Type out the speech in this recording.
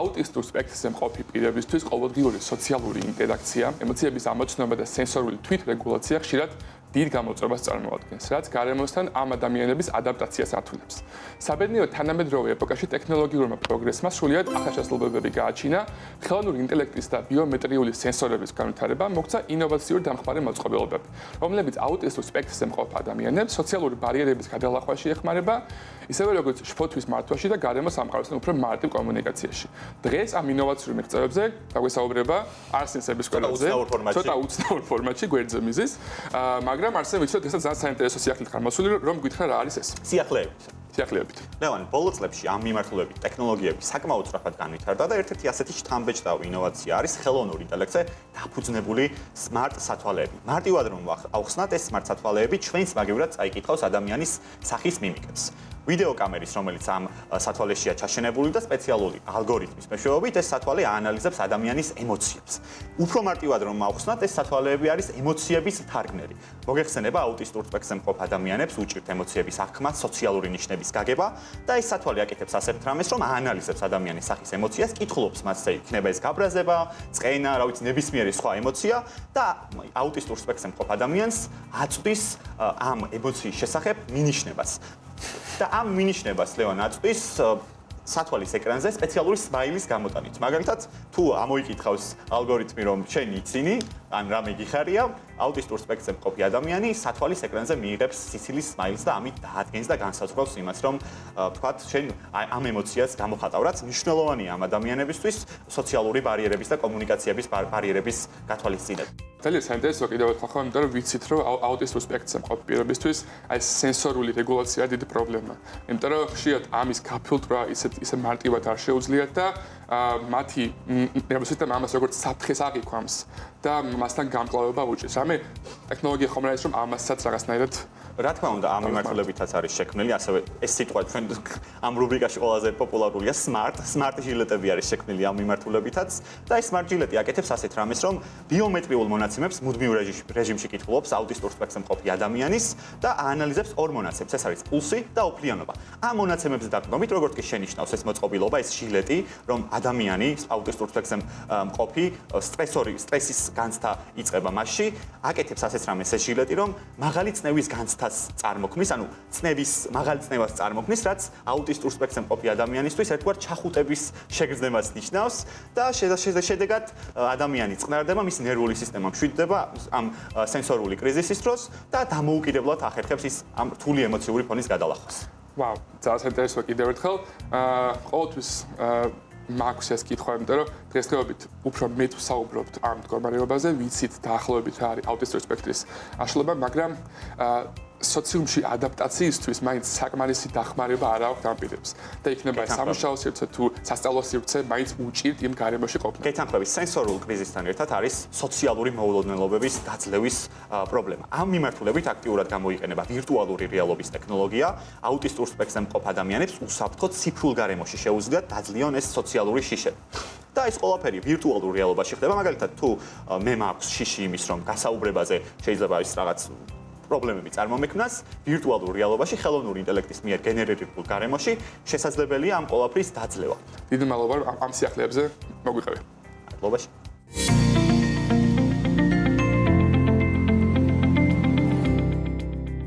აუტისტურ სპექტრზე მყოფი პირებისთვის ყოველდღიური სოციალური ინტერაქცია, ემოციების ამოცნობა და სენსორული თვითრეგულაცია ხშირად დიდ გამოწვევას წარმოადგენს, რაც გარემოსთან ამ ადამიანების ადაპტაციას ართულებს. საბედნიეროდ თანამედროვე ეპოქაში ტექნოლოგიურმა პროგრესმა სრულიად ახალშესაძლებლობები გააჩინა, ხელოვნური ინტელექტის და ბიომეტრიული სენსორების განვითარება მოგცა ინოვაციური დამხმარე მოწყობილობები, რომლებიც აუტისტურ სპექტრზე მყოფ ადამიანებს სოციალური ბარიერების გადალახვაში ეხმარება, ისევე როგორც შფოთვის მართვაში და გარემოს ამყარებასთან უფრო მარტივ კომუნიკაციაში. დღეს ამ ინოვაციურ მიღწევებზე დაგვესაუბრება არსენსების სკოლაზე, ცოტა უცნაურ ფორმატში გვერდზე მიზის, მაგრამ არსენ ვიცით, ეს ძალიან საინტერესო სიახლით ხარ რომ გითხრა რა არის ეს? სიახლეებით. ლევან, ბოლო წლებში ამ მიმართულებით ტექნოლოგიები საკმაოდ სწრაფად განვითარდა და ერთ-ერთი ასეთი შთამბეჭდავი ინოვაცია არის ხელოვნური ინტელექტზე დაფუძნებული smart სათვალეები. მარტივად რომ ავხსნათ, ეს smart სათვალეები ჩვენს მაგივრად წაიკითხავს ადამიანის სახის მიმიკებს. ვიდეო კამერის, რომელიც ამ სათვალეშია ჩაშენებული და სპეციალური ალგორითმის მეშვეობით ეს სათვალე აანალიზებს ადამიანის ემოციებს. უფრო მარტივად რომ ავხსნათ, ეს სათვალეები არის ემოციების მთარგმნელი. მოგეხსენება აუტისტურ სპექტრზე მყოფ ადამიანებს უჭირთ ემოციების აღქმა, სოციალური ნიშნების გაგება და ეს სათვალე აკეთებს ასეთ რამეს, რომ აანალიზებს ადამიანის სახის ემოციას, კითხულობს მას, იქნება ეს გაბრაზება, წყენა, რა ვიცი, ნებისმიერი სხვა ემოცია და აუტისტურ სპექტრზე მყოფ ადამიანს აწვდის ამ ემოციის შესახებ მინიშნებას. და ამ მინიშნებას ლევან აწვდის სათვალის ეკრანზე სპეციალური სმაილის გამოტანით. მაგალითად, თუ ამოიკითხავს ალგორითმი, რომ შენ იცინი, ან რამე გიხარია, აუტისტურ სპექტრზე მყოფი ადამიანი სათვალის ეკრანზე მიიღებს სიცილის სმაილს და ამით დაადგენს და განსაზღვრავს იმას, რომ თქვათ, შენ ამ ემოციას გამოხატავ, რაც მნიშვნელოვანია ამ ადამიანებისთვის სოციალური ბარიერების და კომუნიკაციების ბარიერების გათვალისწინებით. ძალიან საინტერესო კიდევ ერთხელ ხო, იმიტომ რომ ვიცით, რომ აუტისტურ სპექტრზე მყოფ პირებისთვის აი სენსორული რეგულაცია დიდი პრობლემა. იმიტომ რომ ხშირად ამის გაფილტრა ისე მარტივად არ შეუძლიათ და მათი ნერვოსისტემა ამას როგორც საფრთხეს აღიქვამს და მასთან გამკლავება უჭირს. რამე ტექნოლოგია ხომ არის რომ ამასაც რაღაცნაირად რა თქმა უნდა, ამ მიმართულებითაც არის შექმნილი, ასევე ეს სიტყვა ჩვენ ამ რუბრიკაში ყველაზე პოპულარულია smart ჟილეტები არის შექმნილი ამ მიმართულებითაც და ეს smart ჟილეტი აკეთებს ასეთ რამეს, რომ ბიომეტრიულ მონაცემებს მუდმივ რეჟიმში კითხულობს აუტისტურ სპექტრზე მყოფი ადამიანის და აანალიზებს ორ მონაცემს, ეს არის პულსი და ოფლიანობა. ამ მონაცემებზე დაყრდნობით, როგორც კი შენიშნავს ეს მოწყობილობა, ეს ჟილეტი, რომ ადამიანი აუტისტურ სპექტრზე მყოფი სტრესის განცდა იწყება მასში, აკეთებს ასეთ რამეს ეს ჟილეტი, რომ მაღალი წნევის განცდა წარმოქმნის, ანუ მაღალი წნევას წარმოქმნის, რაც აუტისტურ სპექტრზე მყოფი ადამიანისთვის ერთგვარ ჩახუტების შეგრძნებას ნიშნავს და შედეგად ადამიანი წყნარდება, მისი ნერვული სისტემა მშვიდდება ამ სენსორული კრიზისის დროს და დამოუკიდებლად ახერხებს ის ამ რთული ემოციური ფონის გადალახვას. ვაუ, ძალიან საინტერესო კიდევ ერთხელ. ყოველთვის მაქვს ეს კითხვა, იმიტომ რომ დღესდღეობით უფრო მეტ ვსაუბრობთ ამ მდგომარეობაზე, ვიცით დაახლოებით რა არის აუტისტურ სპექტრის აშლობა, მაგრამ სოციუმში ადაპტაციისთვის მაინც საკმარისი დახმარება არ აქვს ამ პირებს. და იქნება სამუშაო სივრცე თუ სასწავლო სივრცე მაინც უჭირთ იმ გარემოში ყოფნა. გეთანხმებით, სენსორულ კრიზისთან ერთად არის სოციალური მოულოდნელობების დაძლევის პრობლემა. ამ მიმართულებით აქტიურად გამოიყენება ვირტუალური რეალობის ტექნოლოგია, აუტისტურ სპექტრზე მყოფ ადამიანებს უსაფრთხოდ ციფრულ გარემოში შეუძლიათ დაძლიონ ეს სოციალური შიშები. და ეს ყველაფერი ვირტუალურ რეალობაში ხდება, მაგალითად, თუ მე მაქვს შიში იმის, რომ გასაუბრებაზე შეიძლება ის რაღაც პრობლემები წარმომექმნას, ვირტუალურ რეალობაში ხელოვნური ინტელექტის მიერ გენერირებულ გარემოში შესაძლებელია ამ ყველაფრის დაძლევა. დიდი მადლობა ამ სიახლეებზე მოგვიყევი. მადლობაში.